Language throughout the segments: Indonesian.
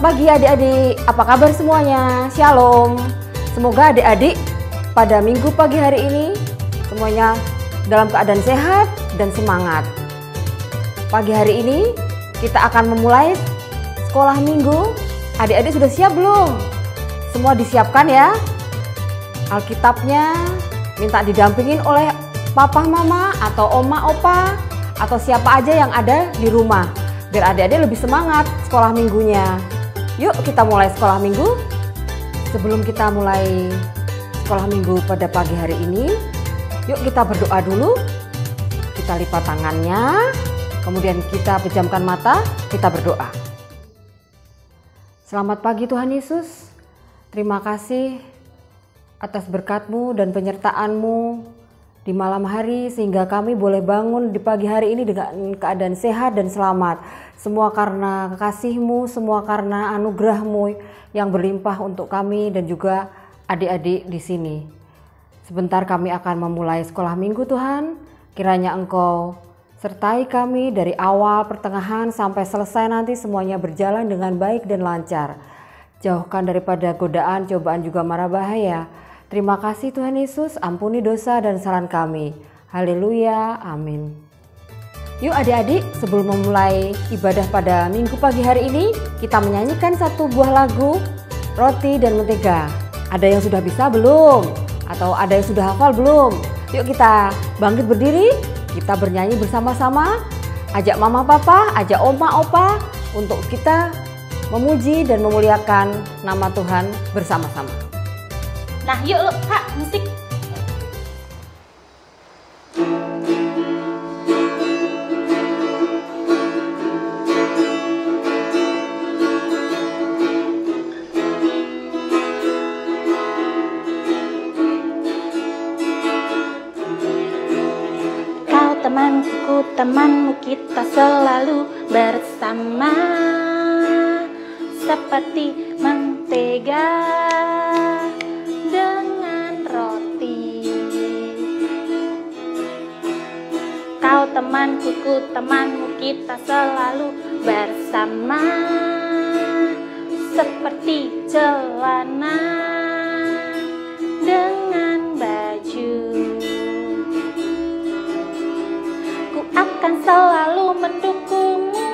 Selamat pagi adik-adik, apa kabar semuanya? Shalom. Semoga adik-adik pada minggu pagi hari ini semuanya dalam keadaan sehat dan semangat. Pagi hari ini kita akan memulai sekolah minggu. Adik-adik sudah siap belum? Semua disiapkan ya. Alkitabnya minta didampingin oleh papa mama atau oma opa atau siapa aja yang ada di rumah, biar adik-adik lebih semangat sekolah minggunya. Yuk kita mulai sekolah minggu. Sebelum kita mulai sekolah minggu pada pagi hari ini, yuk kita berdoa dulu. Kita lipat tangannya, kemudian kita pejamkan mata, kita berdoa. Selamat pagi Tuhan Yesus. Terima kasih atas berkat-Mu dan penyertaan-Mu di malam hari sehingga kami boleh bangun di pagi hari ini dengan keadaan sehat dan selamat. Semua karena kasih-Mu, semua karena anugerah-Mu yang berlimpah untuk kami dan juga adik-adik di sini. Sebentar kami akan memulai sekolah minggu Tuhan. Kiranya Engkau sertai kami dari awal, pertengahan sampai selesai, nanti semuanya berjalan dengan baik dan lancar. Jauhkan daripada godaan, cobaan juga mara bahaya. Terima kasih Tuhan Yesus, ampuni dosa dan kesalahan kami. Haleluya, amin. Yuk adik-adik, sebelum memulai ibadah pada minggu pagi hari ini, kita menyanyikan satu buah lagu, Roti dan Mentega. Ada yang sudah bisa belum? Atau ada yang sudah hafal belum? Yuk kita bangkit berdiri, kita bernyanyi bersama-sama. Ajak mama papa, ajak oma opa untuk kita memuji dan memuliakan nama Tuhan bersama-sama. Nah yuk Kak, musik. Kau temanku, temanmu, kita selalu bersama, seperti mentega dengan roti. Kau temanku, ku temanmu, kita selalu bersama, seperti celana dengan baju. Ku akan selalu mendukungmu,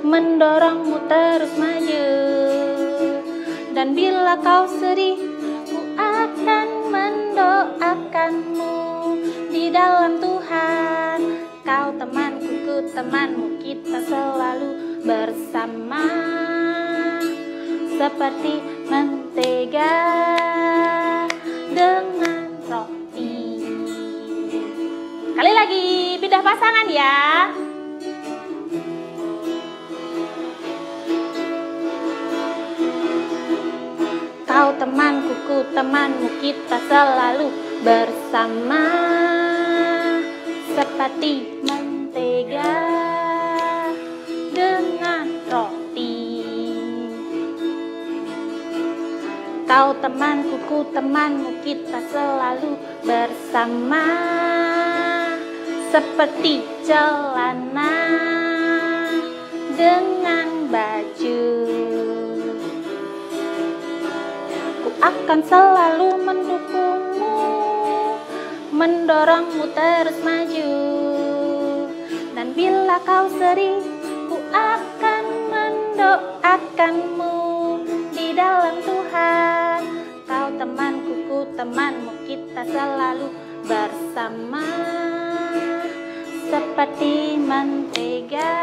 mendorongmu terus maju. Dan bila kau sedih, ku akan mendoakanmu di dalam Tuhan. Kau temanku, ku temanmu, kita selalu bersama, seperti mentega dengan roti. Kali lagi, pindah pasangan ya. Kau temanku, ku temanmu, kita selalu bersama, seperti mentega dengan roti. Kau temanku, ku temanmu, kita selalu bersama, seperti celana dengan baju. Akan selalu mendukungmu, mendorongmu terus maju. Dan bila kau sedih, ku akan mendoakanmu di dalam Tuhan. Kau temanku, ku temanmu, kita selalu bersama, seperti mentega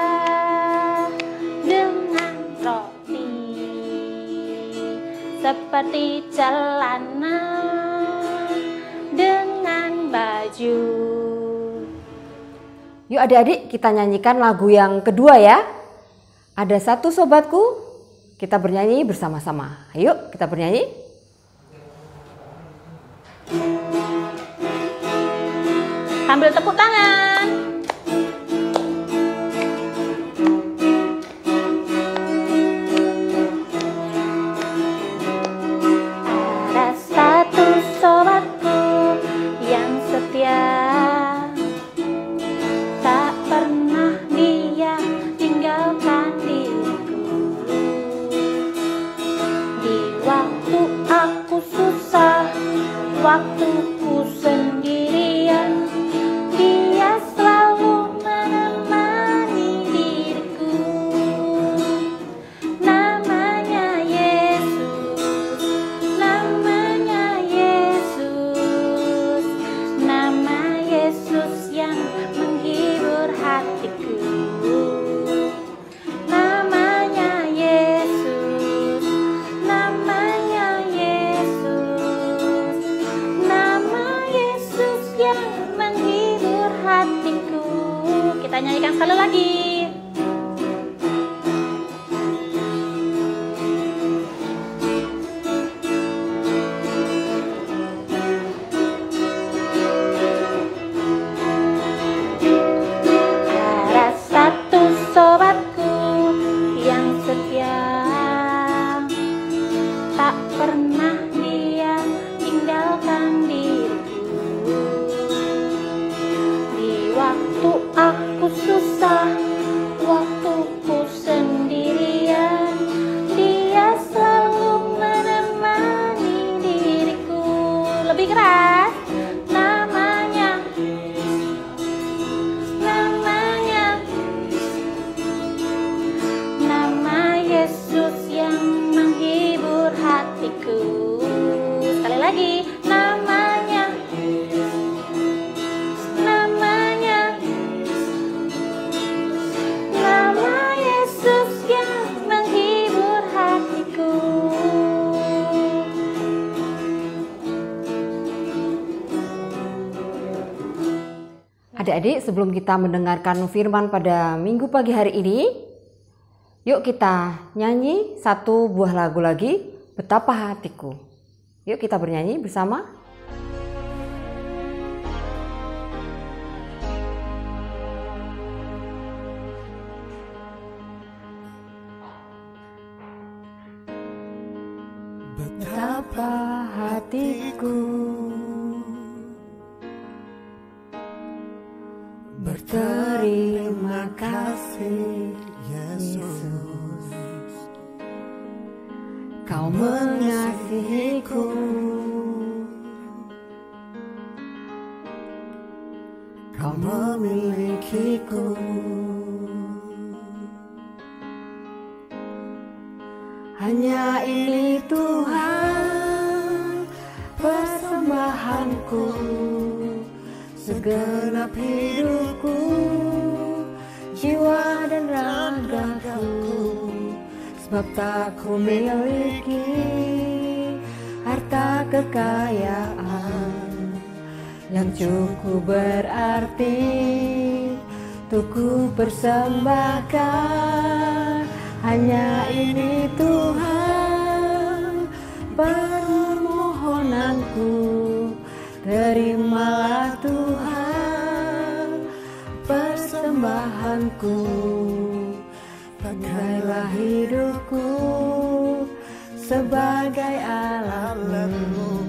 dengan roti, seperti celana dengan baju. Yuk adik-adik kita nyanyikan lagu yang kedua ya. Ada satu sobatku, kita bernyanyi bersama-sama. Ayo kita bernyanyi. Sambil tepuk tangan. Ada satu sobatku yang setia, tak pernah dia tinggalkan diriku. waktuku sendirian, Dia selalu menemani diriku. Namanya Yesus, namanya Yesus, nama Yesus yang menghibur hatiku. Namanya Yesus, namanya Yesus, nama Yesus yang menghibur hatiku. Kita nyanyikan sekali lagi. Ada satu sobatku yang setia, tak pernah dia tinggalkan diriku. Di waktu aku susah, waktuku sendirian, Dia selalu menemani diriku. Lebih keras. Namanya, namanya, nama Yesus yang menghibur hatiku. Sekali lagi. Namanya, namanya, nama Yesus yang menghibur hatiku. Adik-adik, sebelum kita mendengarkan firman pada minggu pagi hari ini, yuk kita nyanyi satu buah lagu lagi, Betapa Hatiku. Yuk kita bernyanyi bersama. Betapa hatiku berterima kasih Yesus, Kau mengasihiku, Kau memilikiku. Hanya ini Tuhan persembahanku, segenap hidupku, jiwa dan ragaku. Sebab tak ku miliki harta kekayaan yang cukup berarti untuk ku persembahkan. Hanya ini Tuhan permohonanku, terimalah Tuhan persembahanku. Pakailah hidupku sebagai alatmu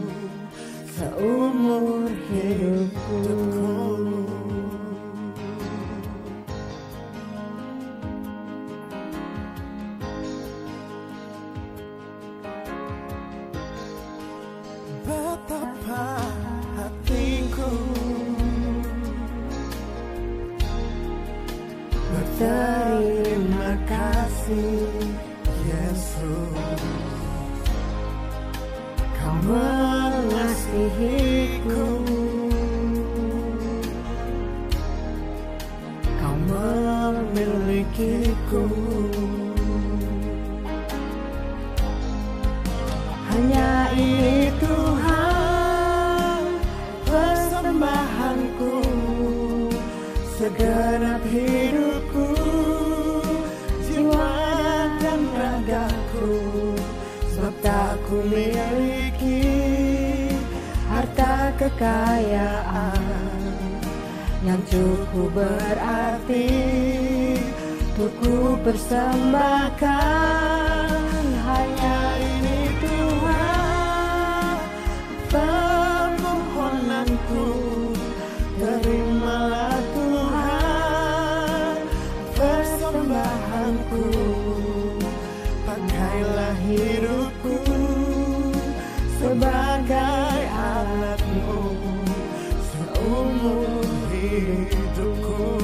seumur hidupku. Betapa hatiku berterima kasih Yesus, Kau mengasihiku, Kau memilikiku. Hanya ini Tuhan persembahanku, segenap hidupku, jiwa dan ragaku. Sebab tak ku miliki harta kekayaan yang cukup berarti untuk ku persembahkan. Hanya ini Tuhan permohonanku, terimalah Tuhan persembahanku. Pakailah hidupku sebagai alat seumur hidupku.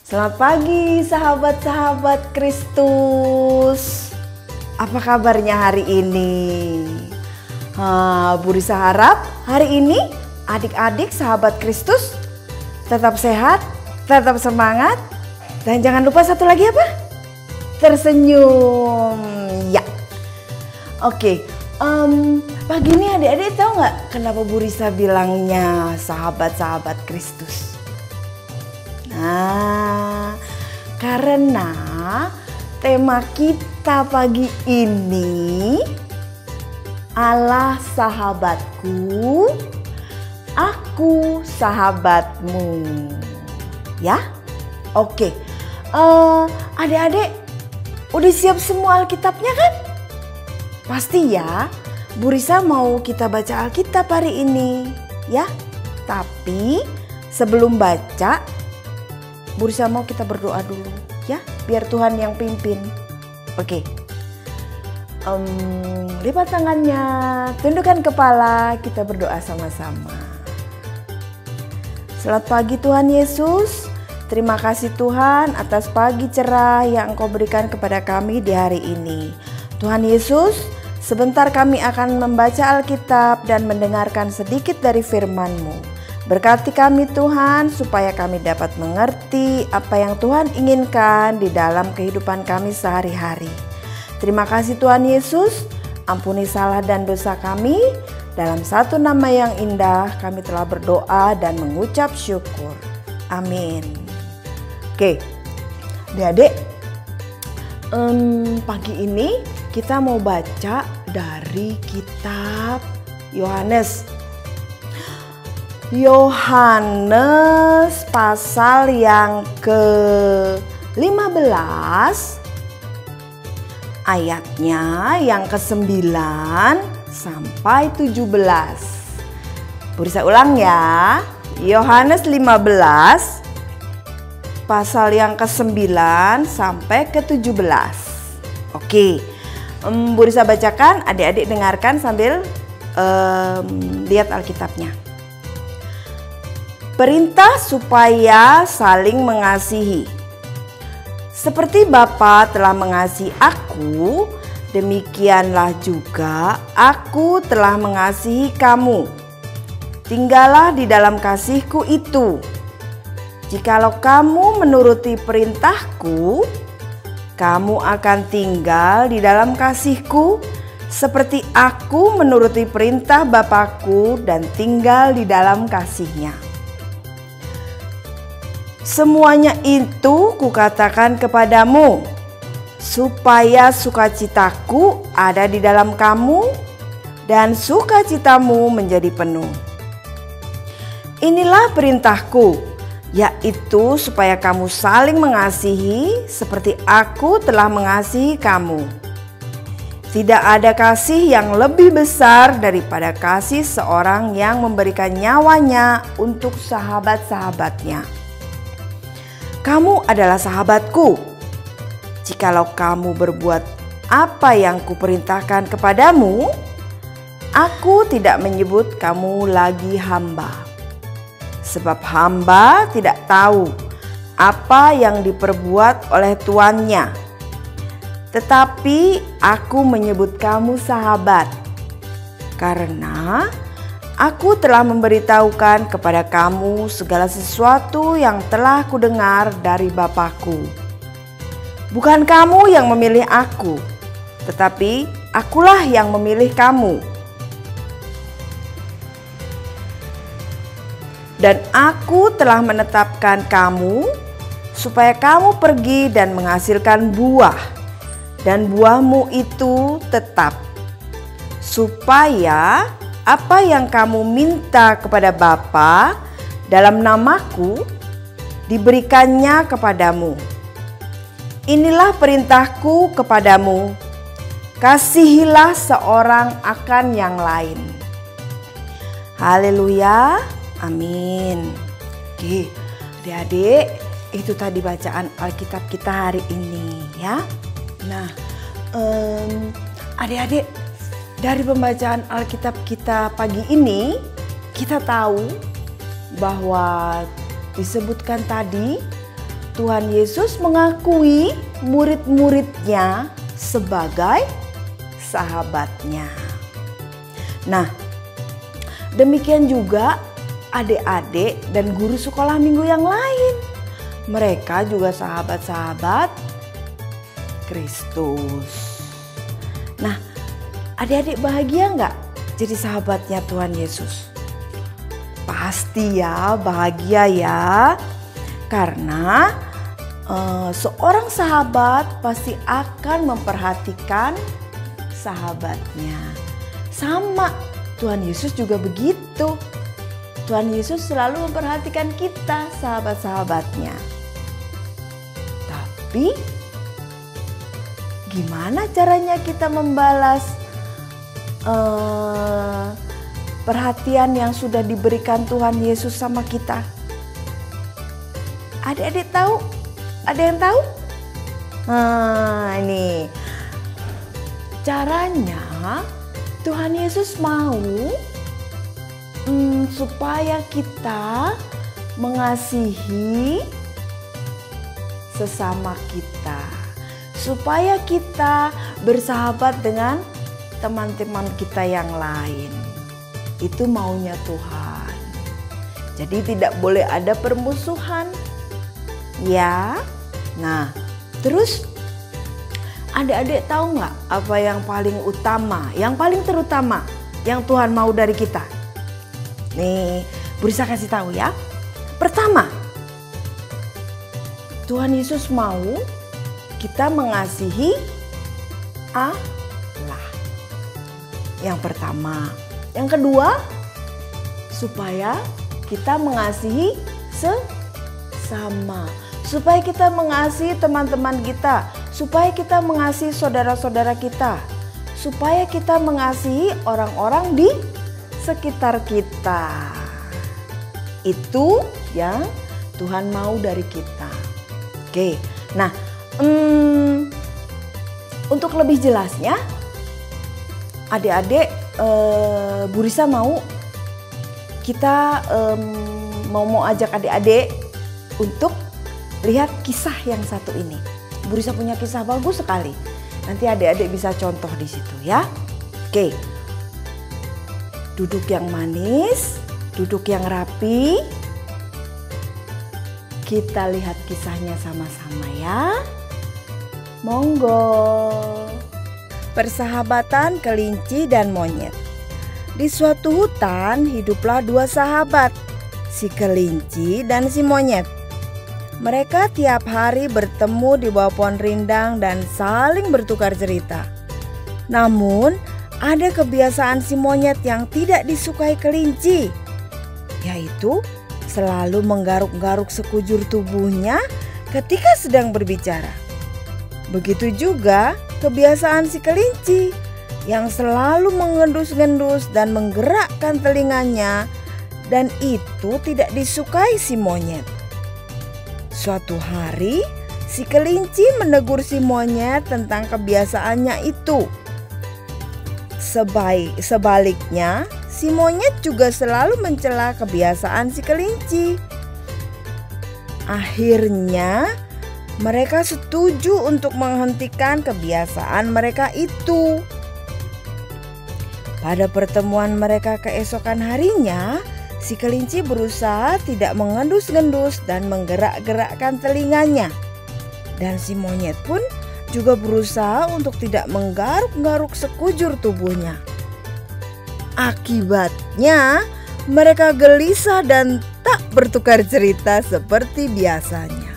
Selamat pagi sahabat-sahabat Kristus. Apa kabarnya hari ini? Bu Risa harap hari ini adik-adik sahabat Kristus tetap sehat, tetap semangat, dan jangan lupa satu lagi apa? Tersenyum. Ya. Oke. Pagi ini adik-adik tahu nggak kenapa Bu Risa bilangnya sahabat-sahabat Kristus? Nah, karena tema kita pagi ini Allah sahabatku, aku sahabatmu. Ya? Oke. Adik-adik udah siap semua Alkitabnya kan? Pasti ya. Bu Risa mau kita baca Alkitab hari ini, ya. Tapi sebelum baca, Bu Risa mau kita berdoa dulu ya, biar Tuhan yang pimpin. Oke. Lipat tangannya, tundukkan kepala, kita berdoa sama-sama. Selamat pagi Tuhan Yesus. Terima kasih Tuhan atas pagi cerah yang Engkau berikan kepada kami di hari ini. Tuhan Yesus, sebentar kami akan membaca Alkitab dan mendengarkan sedikit dari firman-Mu. Berkati kami Tuhan supaya kami dapat mengerti apa yang Tuhan inginkan di dalam kehidupan kami sehari-hari. Terima kasih Tuhan Yesus, ampuni salah dan dosa kami. Dalam satu nama yang indah kami telah berdoa dan mengucap syukur. Amin. Oke, adik-adik, pagi ini kita mau baca dari kitab Yohanes. Yohanes pasal yang ke-15 ayatnya yang ke-9 sampai 17. Bu Risa ulang ya. Yohanes 15 pasal yang ke-9 sampai ke-17. Oke. Bu Risa bacakan, adik-adik dengarkan sambil lihat Alkitabnya. Perintah supaya saling mengasihi. Seperti Bapa telah mengasihi aku, demikianlah juga aku telah mengasihi kamu. Tinggallah di dalam kasihku itu. Jikalau kamu menuruti perintahku, kamu akan tinggal di dalam kasihku, seperti aku menuruti perintah Bapakku dan tinggal di dalam kasihnya. Semuanya itu kukatakan kepadamu, supaya sukacitaku ada di dalam kamu dan sukacitamu menjadi penuh. Inilah perintahku, yaitu supaya kamu saling mengasihi seperti aku telah mengasihi kamu. Tidak ada kasih yang lebih besar daripada kasih seorang yang memberikan nyawanya untuk sahabat-sahabatnya. Kamu adalah sahabatku, jikalau kamu berbuat apa yang kuperintahkan kepadamu. Aku tidak menyebut kamu lagi hamba, sebab hamba tidak tahu apa yang diperbuat oleh tuannya. Tetapi aku menyebut kamu sahabat, karena aku telah memberitahukan kepada kamu segala sesuatu yang telah kudengar dari Bapakku. Bukan kamu yang memilih aku, tetapi akulah yang memilih kamu. Dan aku telah menetapkan kamu supaya kamu pergi dan menghasilkan buah, dan buahmu itu tetap, supaya apa yang kamu minta kepada Bapa dalam namaku diberikannya kepadamu. Inilah perintahku kepadamu, kasihilah seorang akan yang lain. Haleluya, amin. Oke, adik-adik, itu tadi bacaan Alkitab kita hari ini ya. Nah, adik-adik dari pembacaan Alkitab kita pagi ini, kita tahu bahwa disebutkan tadi Tuhan Yesus mengakui murid-muridnya sebagai sahabatnya. Nah, demikian juga adik-adik dan guru sekolah minggu yang lain. Mereka juga sahabat-sahabat Kristus. Nah, adik-adik bahagia nggak jadi sahabatnya Tuhan Yesus? Pasti ya, bahagia ya. Karena seorang sahabat pasti akan memperhatikan sahabatnya. Sama, Tuhan Yesus juga begitu. Tuhan Yesus selalu memperhatikan kita, sahabat-sahabatnya. Tapi gimana caranya kita membalas perhatian yang sudah diberikan Tuhan Yesus sama kita? Adik-adik tahu? Ada yang tahu? Ini caranya. Tuhan Yesus mau supaya kita mengasihi sesama kita, supaya kita bersahabat dengan teman-teman kita yang lain. Itu maunya Tuhan. Jadi tidak boleh ada permusuhan. Ya. Nah, terus adik-adik tahu nggak apa yang paling utama, yang paling terutama yang Tuhan mau dari kita? Nih, Burisa kasih tahu ya. Pertama, Tuhan Yesus mau kita mengasihi Allah. Yang pertama. Yang kedua, supaya kita mengasihi sesama. Supaya kita mengasihi teman-teman kita. Supaya kita mengasihi saudara-saudara kita. Supaya kita mengasihi orang-orang di sekitar kita. Itu yang Tuhan mau dari kita. Oke, nah untuk lebih jelasnya, adik-adik, Burisa mau kita mau ajak adik-adik untuk lihat kisah yang satu ini. Burisa punya kisah bagus sekali. Nanti adik-adik bisa contoh di situ ya. Oke. Duduk yang manis, duduk yang rapi. Kita lihat kisahnya sama-sama ya. Monggo. Persahabatan kelinci dan monyet. Di suatu hutan hiduplah dua sahabat, si kelinci dan si monyet. Mereka tiap hari bertemu di bawah pohon rindang dan saling bertukar cerita. Namun, ada kebiasaan si monyet yang tidak disukai kelinci, yaitu selalu menggaruk-garuk sekujur tubuhnya ketika sedang berbicara. Begitu juga kebiasaan si kelinci yang selalu mengendus-endus dan menggerakkan telinganya, dan itu tidak disukai si monyet. Suatu hari, si kelinci menegur si monyet tentang kebiasaannya itu. Sebaliknya, si monyet juga selalu mencela kebiasaan si kelinci. Akhirnya, mereka setuju untuk menghentikan kebiasaan mereka itu. Pada pertemuan mereka keesokan harinya, si kelinci berusaha tidak mengendus-endus dan menggerak-gerakkan telinganya. Dan si monyet pun juga berusaha untuk tidak menggaruk-garuk sekujur tubuhnya. Akibatnya, mereka gelisah dan tak bertukar cerita seperti biasanya.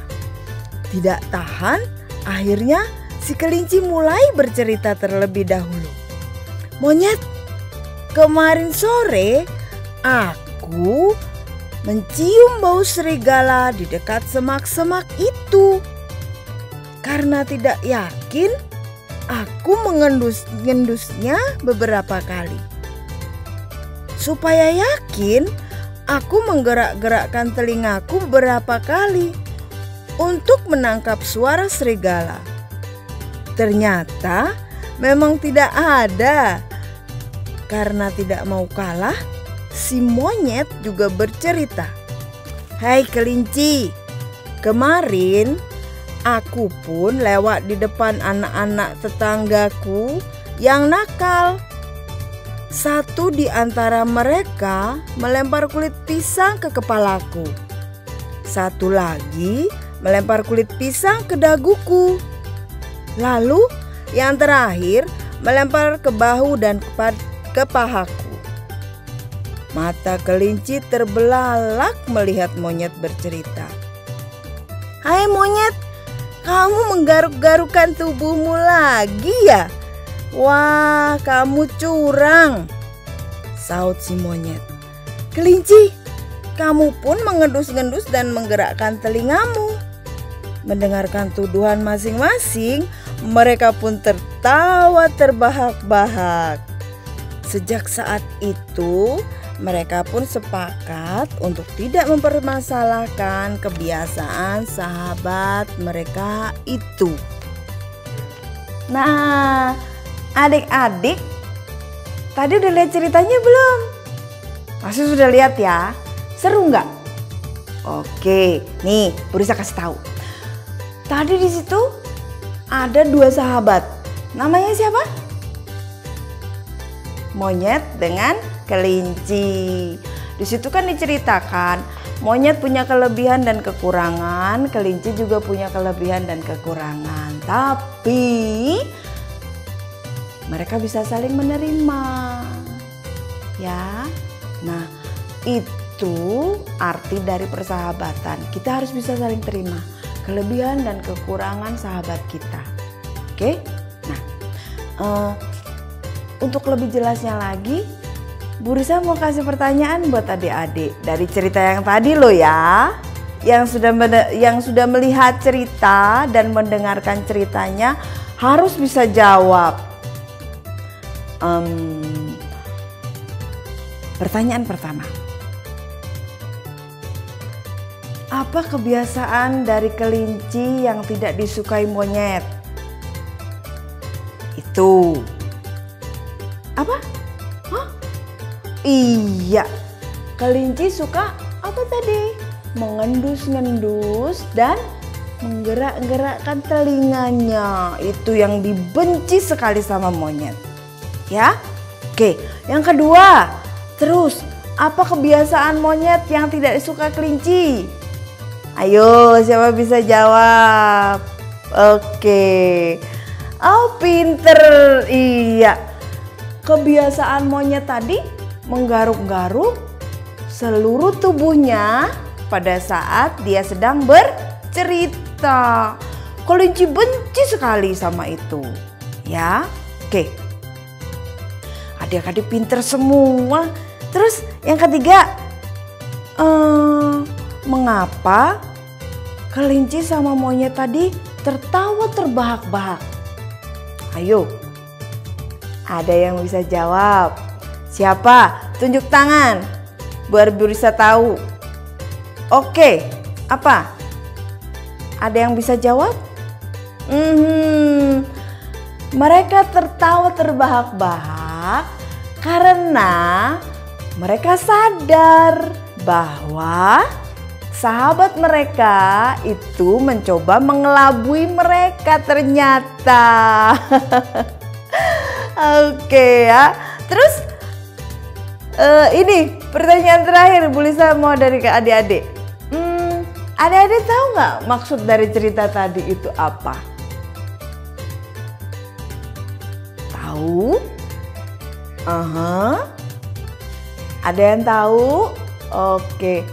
Tidak tahan, akhirnya si kelinci mulai bercerita terlebih dahulu. Monyet, kemarin sore aku mencium bau serigala di dekat semak-semak itu. Karena tidak yakin, aku mengendus-endusnya beberapa kali. Supaya yakin, aku menggerak-gerakkan telingaku beberapa kali untuk menangkap suara serigala. Ternyata memang tidak ada. Karena tidak mau kalah, si monyet juga bercerita. "Hai kelinci, kemarin aku pun lewat di depan anak-anak tetanggaku yang nakal. Satu di antara mereka melempar kulit pisang ke kepalaku. Satu lagi melempar kulit pisang ke daguku. Lalu yang terakhir melempar ke bahu dan ke pahaku." Mata kelinci terbelalak melihat monyet bercerita. "Hai monyet, kamu menggaruk-garukan tubuhmu lagi ya? Wah, kamu curang," saut si monyet. "Kelinci, kamu pun mengendus-endus dan menggerakkan telingamu." Mendengarkan tuduhan masing-masing, mereka pun tertawa terbahak-bahak. Sejak saat itu, mereka pun sepakat untuk tidak mempermasalahkan kebiasaan sahabat mereka itu. Nah, adik-adik, tadi udah lihat ceritanya belum? Pasti sudah lihat ya. Seru nggak? Oke, nih Burisa kasih tahu. Tadi di situ ada 2 sahabat. Namanya siapa? Monyet dengan kelinci. Di situ kan diceritakan monyet punya kelebihan dan kekurangan, kelinci juga punya kelebihan dan kekurangan. Tapi mereka bisa saling menerima. Ya. Nah, itu arti dari persahabatan. Kita harus bisa saling terima kelebihan dan kekurangan sahabat kita. Oke? Nah, untuk lebih jelasnya lagi, Burisa mau kasih pertanyaan buat adik-adik dari cerita yang tadi loh ya. Yang sudah melihat cerita dan mendengarkan ceritanya harus bisa jawab. Pertanyaan pertama. Apa kebiasaan dari kelinci yang tidak disukai monyet? Itu. Apa? Hah? Iya, kelinci suka apa tadi? Mengendus-ngendus dan menggerak-gerakkan telinganya. Itu yang dibenci sekali sama monyet. Ya? Oke, yang kedua. Terus, apa kebiasaan monyet yang tidak disuka kelinci? Ayo, siapa bisa jawab? Oke. Oh, pinter. Iya. Kebiasaan monyet tadi menggaruk-garuk seluruh tubuhnya pada saat dia sedang bercerita. Kelinci benci sekali sama itu. Ya, oke. Adik-adik pinter semua. Terus yang ketiga, mengapa kelinci sama monyet tadi tertawa terbahak-bahak? Ayo. Ada yang bisa jawab? Siapa? Tunjuk tangan biar Burisa tahu. Oke, apa? Ada yang bisa jawab? Mereka tertawa terbahak-bahak karena mereka sadar bahwa sahabat mereka itu mencoba mengelabui mereka ternyata. Oke ya. Terus ini pertanyaan terakhir Burisa mau dari ke adik-adik. Adik-adik tahu nggak maksud dari cerita tadi itu apa? Tahu? Ada yang tahu? Oke.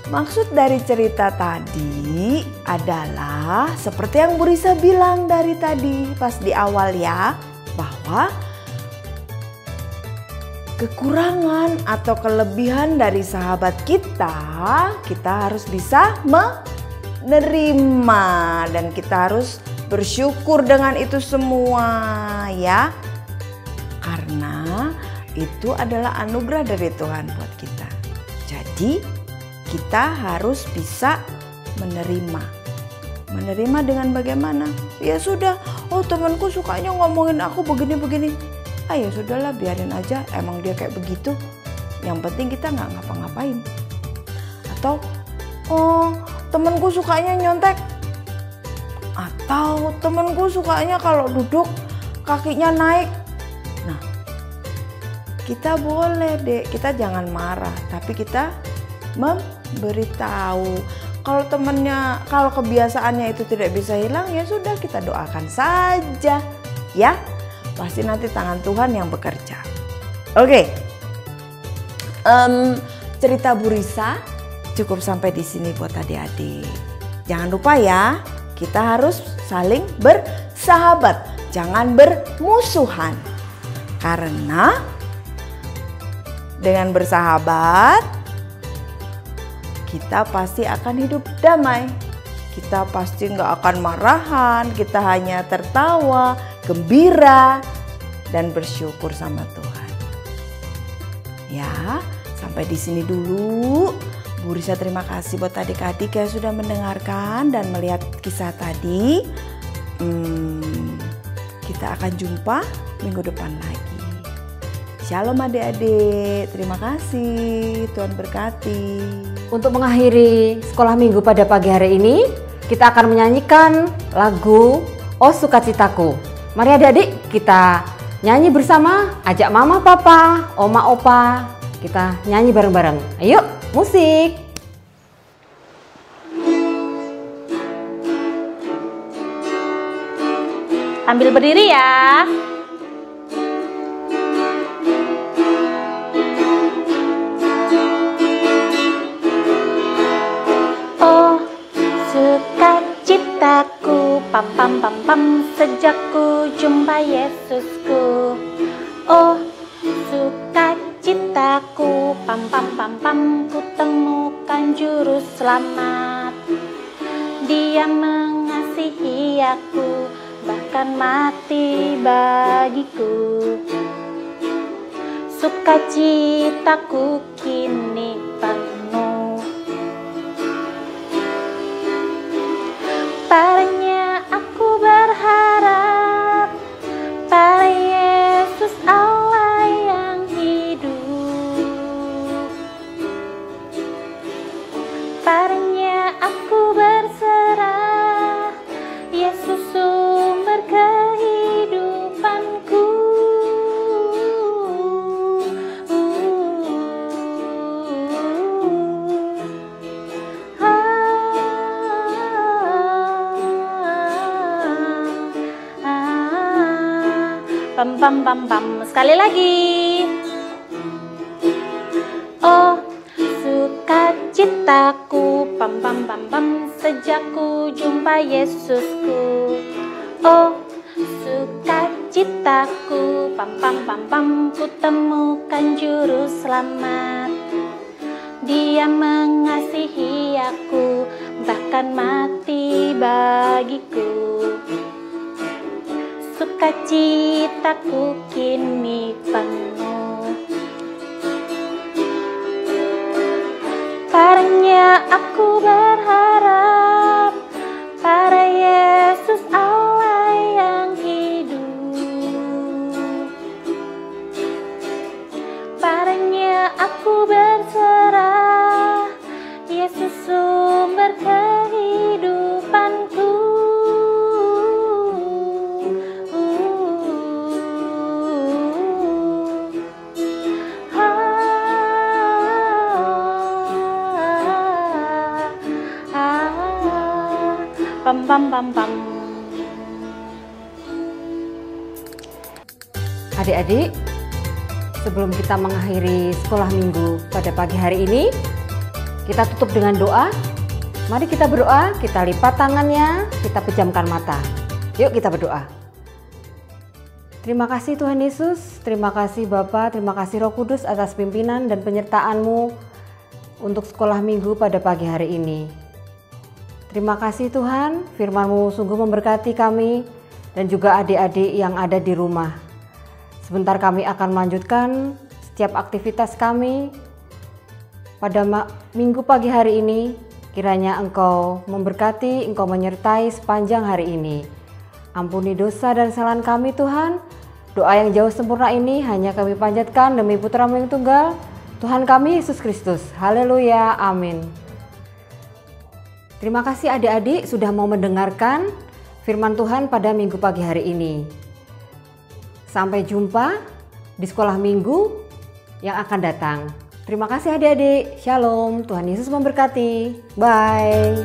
Maksud dari cerita tadi adalah seperti yang Burisa bilang dari tadi pas di awal ya, bahwa kekurangan atau kelebihan dari sahabat kita harus bisa menerima dan kita harus bersyukur dengan itu semua ya. Karena itu adalah anugerah dari Tuhan buat kita. Jadi kita harus bisa menerima. Menerima dengan bagaimana? Ya sudah, oh temanku sukanya ngomongin aku begini-begini. ya sudahlah biarin aja, emang dia kayak begitu. Yang penting kita nggak ngapa-ngapain. Atau oh temenku sukanya nyontek, atau temenku sukanya kalau duduk kakinya naik. Nah, kita boleh deh, kita jangan marah, tapi kita memberitahu. Kalau temennya, kalau kebiasaannya itu tidak bisa hilang, ya sudah kita doakan saja, ya. Pasti nanti tangan Tuhan yang bekerja. Oke, cerita Bu Risa cukup sampai di sini buat adik-adik. Jangan lupa ya, kita harus saling bersahabat, jangan bermusuhan. Karena dengan bersahabat, kita pasti akan hidup damai. Kita pasti nggak akan marahan, kita hanya tertawa, gembira, dan bersyukur sama Tuhan. Ya, sampai di sini dulu. Bu Risa terima kasih buat adik-adik yang sudah mendengarkan dan melihat kisah tadi. Kita akan jumpa minggu depan lagi. Shalom adik-adik, terima kasih, Tuhan berkati. Untuk mengakhiri sekolah minggu pada pagi hari ini, kita akan menyanyikan lagu Oh Sukacitaku. Mari adik-adik kita nyanyi bersama, ajak mama, papa, oma, opa, kita nyanyi bareng-bareng. Ayo, musik! Ambil berdiri ya. Oh, sukacitaku, pam pam pam pam, sejak ku jumpa Yesusku. Oh, sukacitaku, pam pam pam pam, ku temukan juru selamat. Dia mengasihi aku, bahkan mati bagiku. Sukacitaku kini penuh. Padanya aku berharap, pada Yesus Allah yang hidup. Padanya aku berserah, Yesus sumber kehidupanku. Pam pam pam pam, sekali lagi. Oh, sukacitaku, pam pam pam pam, sejak ku jumpa Yesusku. Oh, sukacitaku, pam pam pam pam, ku temukan juru selamat. Dia mengasihi aku, bahkan mati bagiku. Sukacitaku kini penuh. Padanya aku berharap, pada Yesus Allah yang hidup. Padanya aku berserah, Yesus sumber kehidupanku. Pam pam pam pam. Adik-adik, sebelum kita mengakhiri sekolah minggu pada pagi hari ini, kita tutup dengan doa. Mari kita berdoa, kita lipat tangannya, kita pejamkan mata. Yuk kita berdoa. Terima kasih Tuhan Yesus, terima kasih Bapa, terima kasih Roh Kudus atas pimpinan dan penyertaan-Mu untuk sekolah minggu pada pagi hari ini. Terima kasih Tuhan, firman-Mu sungguh memberkati kami dan juga adik-adik yang ada di rumah. Sebentar kami akan melanjutkan setiap aktivitas kami pada minggu pagi hari ini. Kiranya Engkau memberkati, Engkau menyertai sepanjang hari ini. Ampuni dosa dan kesalahan kami Tuhan. Doa yang jauh sempurna ini hanya kami panjatkan demi Putra-Mu yang tunggal, Tuhan kami Yesus Kristus. Haleluya, amin. Terima kasih adik-adik sudah mau mendengarkan firman Tuhan pada minggu pagi hari ini. Sampai jumpa di sekolah minggu yang akan datang. Terima kasih adik-adik. Shalom, Tuhan Yesus memberkati. Bye.